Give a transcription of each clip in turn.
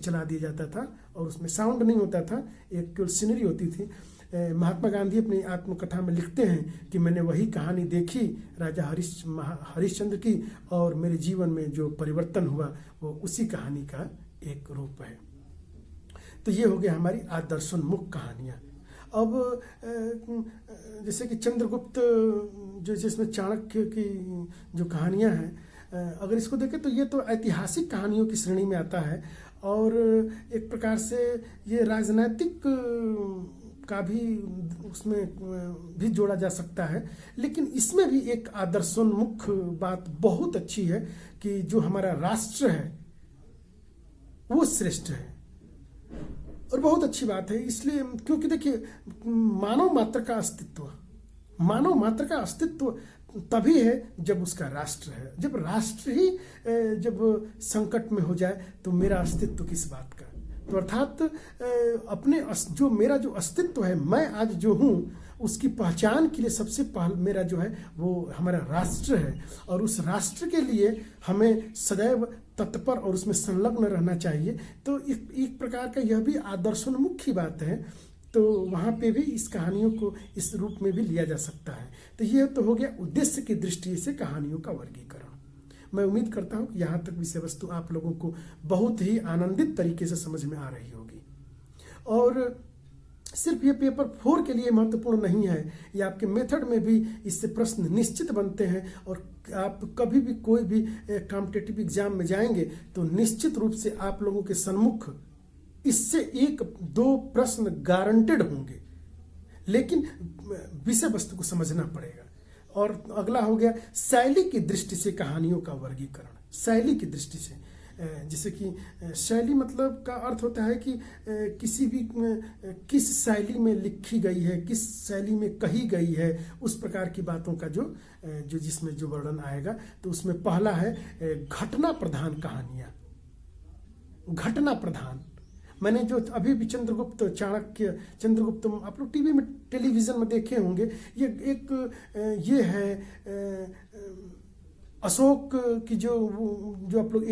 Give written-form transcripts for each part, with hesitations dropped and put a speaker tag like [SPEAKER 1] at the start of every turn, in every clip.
[SPEAKER 1] चला दिया जाता था और उसमें साउंड नहीं होता था, एक केवल सीनरी होती थी। महात्मा गांधी अपनी आत्मकथा में लिखते हैं कि मैंने वही कहानी देखी राजा हरिश्चंद्र की, और मेरे जीवन में जो परिवर्तन हुआ वो उसी कहानी का एक रूप है। तो ये हो गया हमारी आदर्शोन्मुख कहानियाँ। अब जैसे कि चंद्रगुप्त जो जिसमें चाणक्य की जो कहानियाँ हैं, अगर इसको देखें तो ये तो ऐतिहासिक कहानियों की श्रेणी में आता है, और एक प्रकार से ये राजनैतिक का भी उसमें भी जोड़ा जा सकता है। लेकिन इसमें भी एक आदर्शोन्मुख बात बहुत अच्छी है कि जो हमारा राष्ट्र है वो श्रेष्ठ है, और बहुत अच्छी बात है इसलिए क्योंकि देखिए मानव मात्र का अस्तित्व तभी है जब उसका राष्ट्र है। जब राष्ट्र ही जब संकट में हो जाए तो मेरा अस्तित्व किस बात का। तो अर्थात अपने जो मेरा जो अस्तित्व है, मैं आज जो हूँ, उसकी पहचान के लिए सबसे पहले मेरा जो है वो हमारा राष्ट्र है, और उस राष्ट्र के लिए हमें सदैव तत्पर और उसमें संलग्न रहना चाहिए। तो एक प्रकार का यह भी आदर्शोन्मुख ही बात है। तो वहाँ पे भी इस कहानियों को इस रूप में भी लिया जा सकता है। तो यह तो हो गया उद्देश्य की दृष्टि से कहानियों का वर्गीकरण। मैं उम्मीद करता हूँ कि यहाँ तक विषय वस्तु आप लोगों को बहुत ही आनंदित तरीके से समझ में आ रही होगी। और सिर्फ ये पेपर 4 के लिए महत्वपूर्ण नहीं है, ये आपके मेथड में भी इससे प्रश्न निश्चित बनते हैं। और आप कभी भी कोई भी कॉम्पिटिटिव एग्जाम में जाएंगे तो निश्चित रूप से आप लोगों के सम्मुख इससे 1-2 प्रश्न गारंटेड होंगे, लेकिन विषय वस्तु को समझना पड़ेगा। और अगला हो गया शैली की दृष्टि से कहानियों का वर्गीकरण। शैली की दृष्टि से, जैसे कि शैली मतलब का अर्थ होता है कि किसी भी किस शैली में लिखी गई है, किस शैली में कही गई है, उस प्रकार की बातों का जो जिसमें जो वर्णन आएगा। तो उसमें पहला है घटना प्रधान कहानियाँ। घटना प्रधान मैंने जो अभी भी चंद्रगुप्त आप लोग टीवी में टेलीविज़न में देखे होंगे। ये एक ये है अशोक की जो आप लोग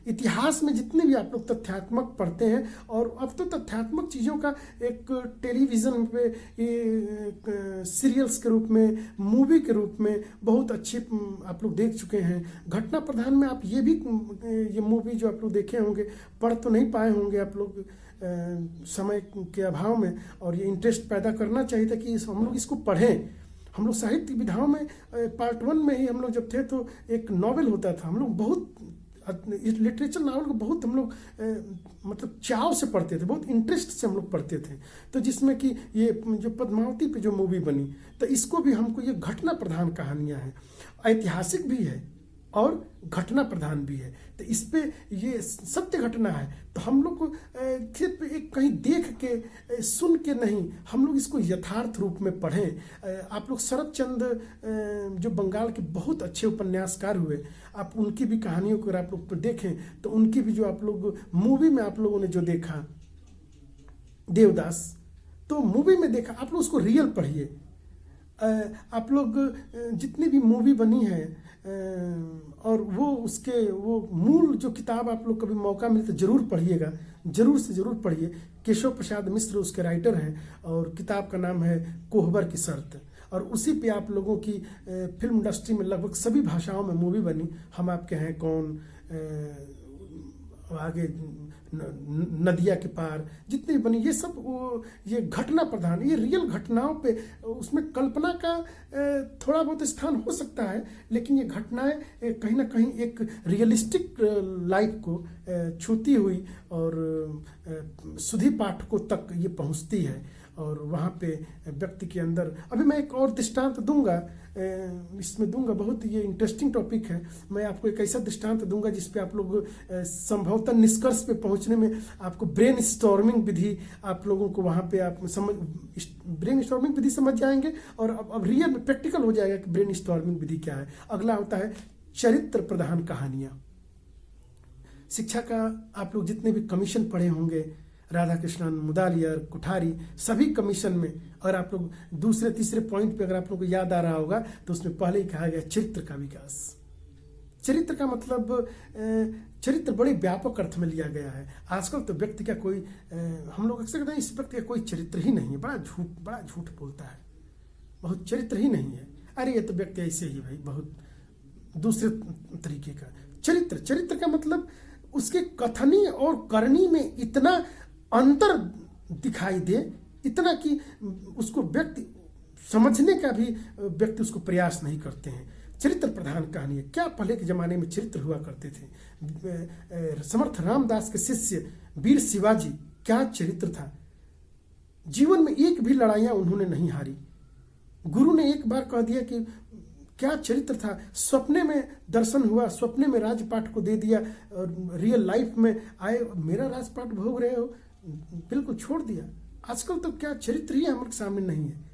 [SPEAKER 1] इतिहास में जितने भी आप लोग तथ्यात्मक पढ़ते हैं, और अब तो तथ्यात्मक चीज़ों का एक टेलीविज़न पे सीरियल्स के रूप में, मूवी के रूप में बहुत अच्छे आप लोग देख चुके हैं। घटना प्रधान में आप ये मूवी जो आप लोग देखे होंगे, पढ़ तो नहीं पाए होंगे आप लोग समय के अभाव में, और ये इंटरेस्ट पैदा करना चाहिए था कि हम लोग इसको पढ़ें। हम लोग साहित्य विधाओं में पार्ट 1 में ही हम लोग जब थे तो एक नॉवेल होता था, हम लोग बहुत लिटरेचर नॉवल को बहुत हम लोग मतलब चाव से पढ़ते थे, बहुत इंटरेस्ट से हम लोग पढ़ते थे। तो जिसमें कि ये जो पद्मावती पे जो मूवी बनी, तो इसको भी हमको ये घटना प्रधान कहानियाँ हैं, ऐतिहासिक भी है और घटना प्रधान भी है। तो इस पे ये सत्य घटना है, तो हम लोग को सिर्फ एक कहीं देख के सुन के नहीं, हम लोग इसको यथार्थ रूप में पढ़ें। आप लोग शरद चंद्र जो बंगाल के बहुत अच्छे उपन्यासकार हुए, आप उनकी भी कहानियों को अगर आप लोग देखें तो उनकी भी जो आप लोग मूवी में आप लोगों ने जो देखा देवदास, तो मूवी में देखा, आप लोग उसको रियल पढ़िए। आप लोग जितनी भी मूवी बनी है और वो मूल जो किताब आप लोग कभी मौका मिले तो जरूर पढ़िएगा, जरूर से जरूर पढ़िए। केशव प्रसाद मिश्र उसके राइटर हैं, और किताब का नाम है कोहबर की शर्त, और उसी पे आप लोगों की फिल्म इंडस्ट्री में लगभग सभी भाषाओं में मूवी बनी। हम आपके हैं कौन, आगे नदिया के पार, जितनी बनी, ये सब ये घटना प्रधान, ये रियल घटनाओं पे, उसमें कल्पना का थोड़ा बहुत स्थान हो सकता है, लेकिन ये घटनाएं कहीं ना कहीं एक रियलिस्टिक लाइफ को छूती हुई और सुधी पाठकों तक ये पहुंचती है, और वहाँ पे व्यक्ति के अंदर। अभी मैं एक और दृष्टांत दूंगा, इसमें दूंगा, बहुत ये इंटरेस्टिंग टॉपिक है। मैं आपको एक ऐसा दृष्टांत दूंगा जिसपे आप लोग संभवतः निष्कर्ष पे पहुंचने में आपको ब्रेन स्टॉर्मिंग विधि, आप लोगों को वहाँ पे आप ब्रेन स्टॉर्मिंग विधि समझ जाएंगे, और अब रियल प्रैक्टिकल हो जाएगा कि ब्रेन स्टॉर्मिंग विधि क्या है। अगला होता है चरित्र प्रधान कहानियाँ। शिक्षा का आप लोग जितने भी कमीशन पढ़े होंगे, राधा कृष्णन, मुदालियर, कुठारी, सभी कमीशन में, और आप लोग दूसरे तीसरे पॉइंट पे अगर आप लोग को याद आ रहा होगा तो उसमें पहले ही कहा गया चरित्र का विकास। चरित्र का मतलब चरित्र बड़े व्यापक अर्थ में लिया गया है। आजकल तो व्यक्ति का कोई हम लोग अक्सर कहते हैं इस व्यक्ति का कोई चरित्र ही नहीं है, बड़ा झूठ बोलता है, बहुत चरित्र ही नहीं है, अरे ये तो व्यक्ति ऐसे ही भाई, बहुत दूसरे तरीके का चरित्र का मतलब उसके कथनी और करनी में इतना अंतर दिखाई दे, इतना कि उसको व्यक्ति समझने का भी व्यक्ति उसको प्रयास नहीं करते हैं। चरित्र प्रधान कहानी है। क्या पहले के जमाने में चरित्र हुआ करते थे। समर्थ रामदास के शिष्य वीर शिवाजी, क्या चरित्र था। जीवन में एक भी लड़ाइयाँ उन्होंने नहीं हारी। गुरु ने एक बार कह दिया कि क्या चरित्र था, सपने में दर्शन हुआ, सपने में राजपाट को दे दिया, रियल लाइफ में आए मेरा राजपाट भोग रहे हो, बिल्कुल छोड़ दिया। आजकल तो क्या चरित्र ही हमारे सामने नहीं है।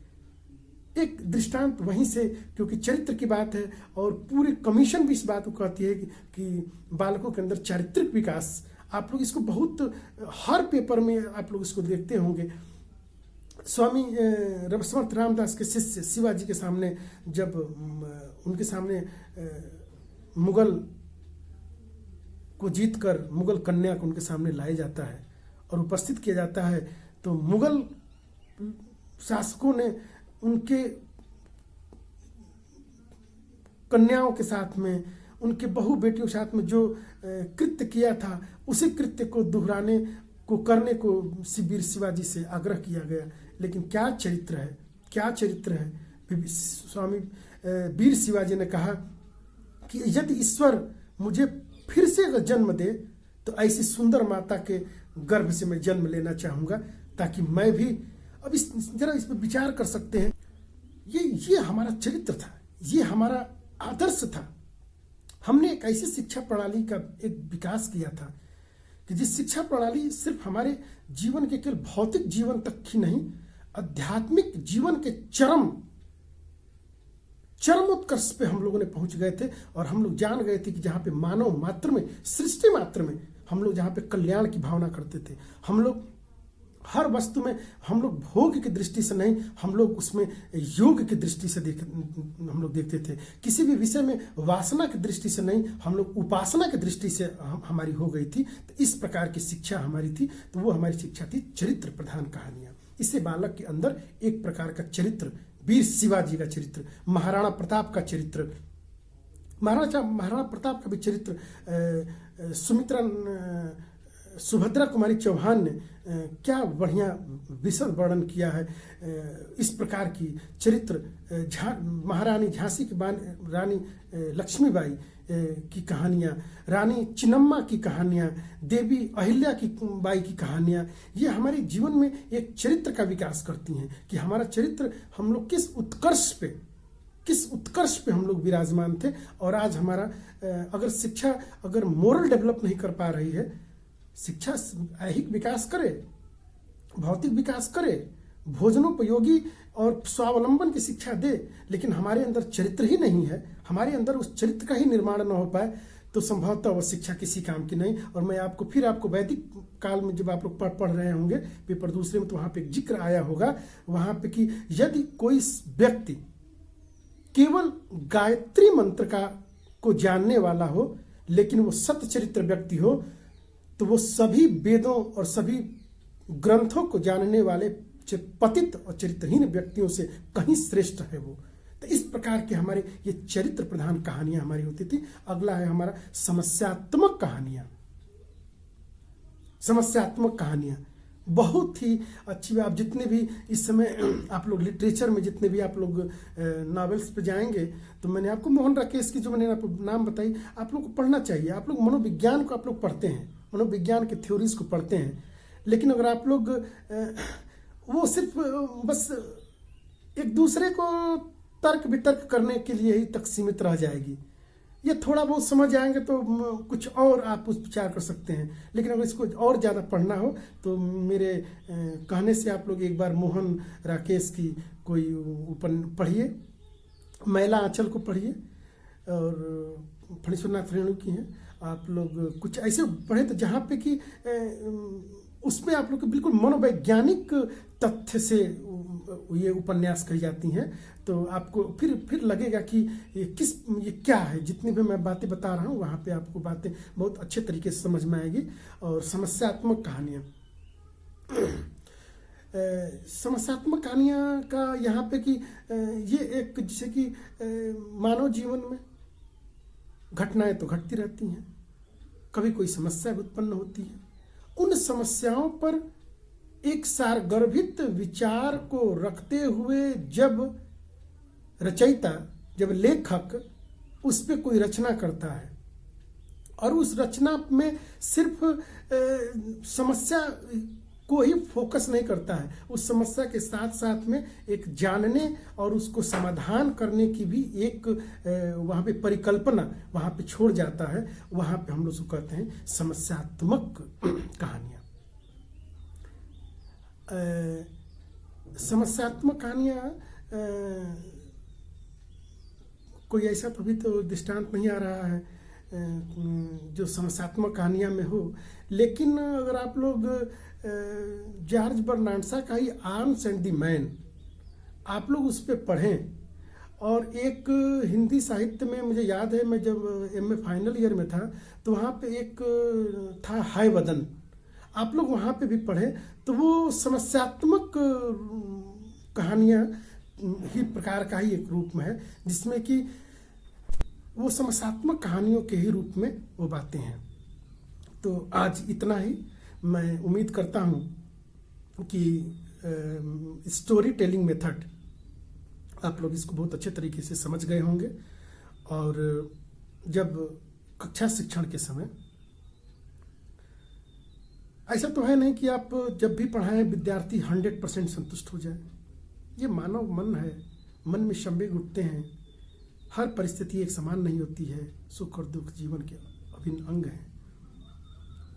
[SPEAKER 1] एक दृष्टांत वहीं से, क्योंकि चरित्र की बात है और पूरी कमीशन भी इस बात को कहती है कि बालकों के अंदर चारित्रिक विकास, आप लोग इसको बहुत हर पेपर में आप लोग इसको देखते होंगे। स्वामी समर्थ रामदास के शिष्य शिवाजी के सामने जब उनके सामने मुगल को जीतकर मुगल कन्या को उनके सामने लाया जाता है और उपस्थित किया जाता है, तो मुगल शासकों ने उनके कन्याओं के साथ में, उनके बहू बेटियों के साथ में जो कृत्य किया था, उसी कृत्य को दोहराने को करने को वीर शिवाजी से आग्रह किया गया। लेकिन क्या चरित्र है, क्या चरित्र है। स्वामी वीर शिवाजी ने कहा कि यदि ईश्वर मुझे फिर से अगर जन्म दे तो ऐसी सुंदर माता के गर्भ से मैं जन्म लेना चाहूँगा, ताकि मैं भी, अब जरा इस पर विचार कर सकते हैं। ये हमारा चरित्र था, ये हमारा आदर्श था। हमने एक ऐसी शिक्षा प्रणाली का एक विकास किया था कि जिस शिक्षा प्रणाली सिर्फ हमारे जीवन के केवल भौतिक जीवन तक ही नहीं, आध्यात्मिक जीवन के चरमोत्कर्ष पे हम लोगों ने पहुंच गए थे। और हम लोग जान गए थे कि जहाँ पे मानव मात्र में, सृष्टि मात्र में हम लोग जहाँ पे कल्याण की भावना करते थे, हम लोग हर वस्तु में हम लोग भोग की दृष्टि से नहीं, हम लोग उसमें योग की दृष्टि से हम लोग देखते थे। किसी भी विषय में वासना की दृष्टि से नहीं, हम लोग उपासना की दृष्टि से हमारी हो गई थी। तो इस प्रकार की शिक्षा हमारी थी, तो वो हमारी शिक्षा थी चरित्र प्रधान कहानियाँ। इससे बालक के अंदर एक प्रकार का चरित्र, वीर शिवाजी का चरित्र, महाराणा प्रताप का चरित्र, महाराणा प्रताप का भी चरित्र, सुभद्रा कुमारी चौहान ने क्या बढ़िया विशद वर्णन किया है। इस प्रकार की चरित्र, महारानी झांसी की रानी लक्ष्मीबाई की कहानियाँ, रानी चिन्नम्मा की कहानियाँ, देवी अहिल्या की बाई की कहानियाँ, ये हमारे जीवन में एक चरित्र का विकास करती हैं कि हमारा चरित्र, हम लोग किस उत्कर्ष पे हम लोग विराजमान थे। और आज हमारा अगर शिक्षा अगर मोरल डेवलप नहीं कर पा रही है, शिक्षा ऐहिक विकास करे, भौतिक विकास करे, भोजनोपयोगी और स्वावलंबन की शिक्षा दे, लेकिन हमारे अंदर चरित्र ही नहीं है, हमारे अंदर उस चरित्र का ही निर्माण न हो पाए, तो संभवतः वह शिक्षा किसी काम की नहीं। और मैं आपको वैदिक काल में जब आप लोग पढ़ रहे होंगे पेपर दूसरे में, तो वहाँ पे एक जिक्र आया होगा वहाँ पे कि यदि कोई व्यक्ति केवल गायत्री मंत्र को जानने वाला हो, लेकिन वो सत्यचरित्र व्यक्ति हो, तो वो सभी वेदों और सभी ग्रंथों को जानने वाले पतित और चरित्रहीन व्यक्तियों से कहीं श्रेष्ठ है वो। तो इस प्रकार के हमारे ये चरित्र प्रधान कहानियां हमारी होती थी। अगला है हमारा समस्यात्मक कहानियां। समस्यात्मक कहानियां बहुत ही अच्छी बात। जितने भी इस समय आप लोग लिटरेचर में जितने भी आप लोग नॉवेल्स पे जाएंगे, तो मैंने आपको मोहन राकेश की जो मैंने आपको नाम बताई, आप लोग को पढ़ना चाहिए। आप लोग मनोविज्ञान को आप लोग पढ़ते हैं, मनोविज्ञान के थ्योरीज को पढ़ते हैं, लेकिन अगर आप लोग वो सिर्फ बस एक दूसरे को तर्क वितर्क करने के लिए ही तक सीमित रह जाएगी। ये थोड़ा बहुत समझ आएंगे तो कुछ और आप उस विचार कर सकते हैं, लेकिन अगर इसको और ज़्यादा पढ़ना हो तो मेरे कहने से आप लोग एक बार मोहन राकेश की कोई पढ़िए, मैला आंचल को पढ़िए, और फणीश्वरनाथ रेणु की हैं। आप लोग कुछ ऐसे पढ़े तो जहाँ पे कि उसमें आप लोग बिल्कुल मनोवैज्ञानिक तथ्य से ये उपन्यास कही जाती हैं, तो आपको फिर लगेगा कि ये क्या है। जितनी भी मैं बातें बता रहा हूँ वहाँ पे आपको बातें बहुत अच्छे तरीके से समझ में आएगी। और समस्यात्मक कहानियाँ, समस्यात्मक कहानियाँ का यहाँ पे कि ये एक जैसे कि मानव जीवन में घटनाएं तो घटती रहती हैं, कभी कोई समस्या उत्पन्न होती है, उन समस्याओं पर एक सारगर्भित विचार को रखते हुए जब रचयिता, जब लेखक उस पर कोई रचना करता है और उस रचना में सिर्फ समस्या को ही फोकस नहीं करता है, उस समस्या के साथ साथ में एक जानने और उसको समाधान करने की भी एक वहाँ पे परिकल्पना वहाँ पे छोड़ जाता है, वहाँ पे हम लोग उसको कहते हैं समस्यात्मक कहानियाँ। समस्यात्मक कहानियाँ कोई ऐसा तो अभी तो दृष्टांत नहीं आ रहा है जो समस्यात्मक कहानियाँ में हो, लेकिन अगर आप लोग जॉर्ज बर्नार्ड का ही आर्म्स एंड द मैन आप लोग उस पर पढ़ें। और एक हिंदी साहित्य में मुझे याद है, मैं जब एमए फाइनल ईयर में था तो वहाँ पे एक था हाय वदन, आप लोग वहाँ पे भी पढ़ें, तो वो समस्यात्मक कहानियाँ ही प्रकार का ही एक रूप में है, जिसमें कि वो समस्यात्मक कहानियों के ही रूप में वो बातें हैं। तो आज इतना ही। मैं उम्मीद करता हूँ कि स्टोरी टेलिंग मेथड आप लोग इसको बहुत अच्छे तरीके से समझ गए होंगे। और जब कक्षा शिक्षण के समय ऐसा तो है नहीं कि आप जब भी पढ़ाएं विद्यार्थी 100% संतुष्ट हो जाए। ये मानव मन है, मन में संवेग उठते हैं, हर परिस्थिति एक समान नहीं होती है, सुख और दुख जीवन के अभिन्न अंग हैं।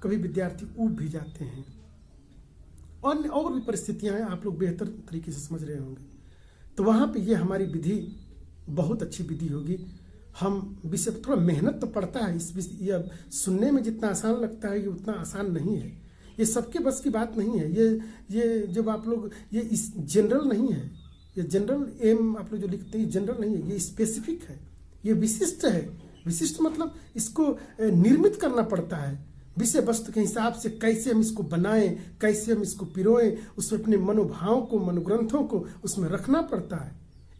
[SPEAKER 1] कभी विद्यार्थी ऊब भी जाते हैं और भी परिस्थितियां हैं, आप लोग बेहतर तरीके से समझ रहे होंगे। तो वहाँ पे ये हमारी विधि बहुत अच्छी विधि होगी। हम विषय थोड़ा मेहनत तो पड़ता है इस विषय, ये सुनने में जितना आसान लगता है ये उतना आसान नहीं है, ये सबके बस की बात नहीं है। ये जब आप लोग ये इस जनरल नहीं है, ये जनरल एम आप लोग जो लिखते हैं जनरल नहीं है, ये स्पेसिफिक है, ये विशिष्ट है। विशिष्ट मतलब इसको निर्मित करना पड़ता है विषय वस्तु के हिसाब से, कैसे हम इसको बनाएं, कैसे हम इसको पिरोएं, उसमें अपने मनोभाव को, मनोग्रंथों को उसमें रखना पड़ता है,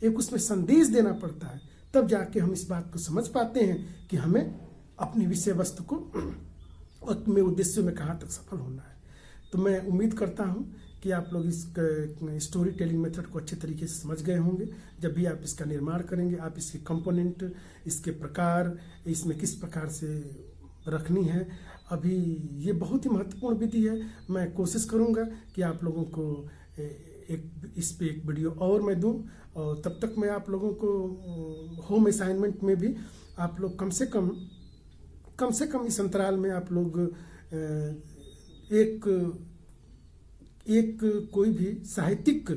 [SPEAKER 1] एक उसमें संदेश देना पड़ता है, तब जाके हम इस बात को समझ पाते हैं कि हमें अपनी विषय वस्तु को अपने उद्देश्यों में कहाँ तक सफल होना है। तो मैं उम्मीद करता हूँ कि आप लोग इस स्टोरी टेलिंग मेथड को अच्छे तरीके से समझ गए होंगे। जब भी आप इसका निर्माण करेंगे, आप इसके कंपोनेंट, इसके प्रकार, इसमें किस प्रकार से रखनी है, अभी ये बहुत ही महत्वपूर्ण विधि है। मैं कोशिश करूँगा कि आप लोगों को इस पे एक वीडियो और मैं दूँ, और तब तक मैं आप लोगों को होम असाइनमेंट में भी आप लोग कम से कम इस अंतराल में आप लोग एक कोई भी साहित्यिक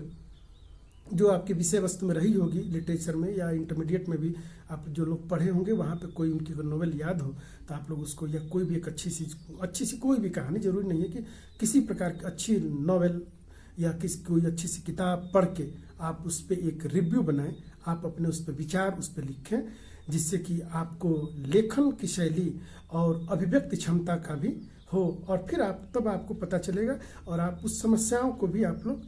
[SPEAKER 1] जो आपके विषय वस्तु में रही होगी, लिटरेचर में या इंटरमीडिएट में भी आप जो लोग पढ़े होंगे, वहाँ पे कोई उनकी अगर नोवेल याद हो तो आप लोग उसको, या कोई भी एक अच्छी सी कोई भी कहानी, जरूरी नहीं है कि किसी प्रकार की अच्छी नोवेल या कोई अच्छी सी किताब पढ़ के आप उस पर एक रिव्यू बनाएं, आप अपने उस पर विचार उस पर लिखें, जिससे कि आपको लेखन की शैली और अभिव्यक्ति क्षमता का भी हो, और फिर तब आपको पता चलेगा, और आप उस समस्याओं को भी आप लोग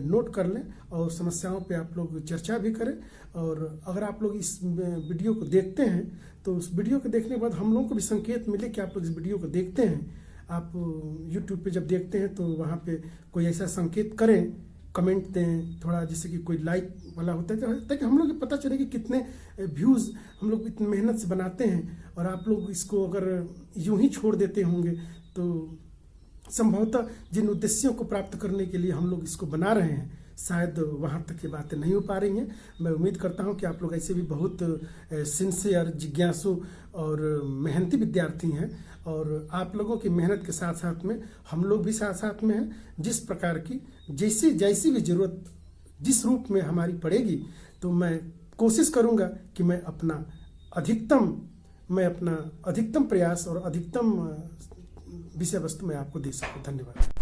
[SPEAKER 1] नोट कर लें और समस्याओं पे आप लोग चर्चा भी करें। और अगर आप लोग इस वीडियो को देखते हैं तो उस वीडियो को देखने के बाद हम लोगों को भी संकेत मिले कि आप लोग इस वीडियो को देखते हैं। आप YouTube पे जब देखते हैं तो वहाँ पे कोई ऐसा संकेत करें, कमेंट दें थोड़ा, जैसे कि कोई लाइक वाला होता है, ताकि हम लोग को पता चले कि कितने व्यूज़ हम लोग इतनी मेहनत से बनाते हैं। और आप लोग इसको अगर यूं ही छोड़ देते होंगे तो संभवतः जिन उद्देश्यों को प्राप्त करने के लिए हम लोग इसको बना रहे हैं, शायद वहाँ तक ये बातें नहीं हो पा रही हैं। मैं उम्मीद करता हूँ कि आप लोग ऐसे भी बहुत सिंसियर, जिज्ञासु और मेहनती विद्यार्थी हैं, और आप लोगों की मेहनत के साथ साथ में हम लोग भी साथ साथ में हैं। जिस प्रकार की जैसी भी ज़रूरत जिस रूप में हमारी पड़ेगी, तो मैं कोशिश करूँगा कि मैं अपना अधिकतम प्रयास और अधिकतम विषय वस्तु मैं आपको दे सकूँ। धन्यवाद।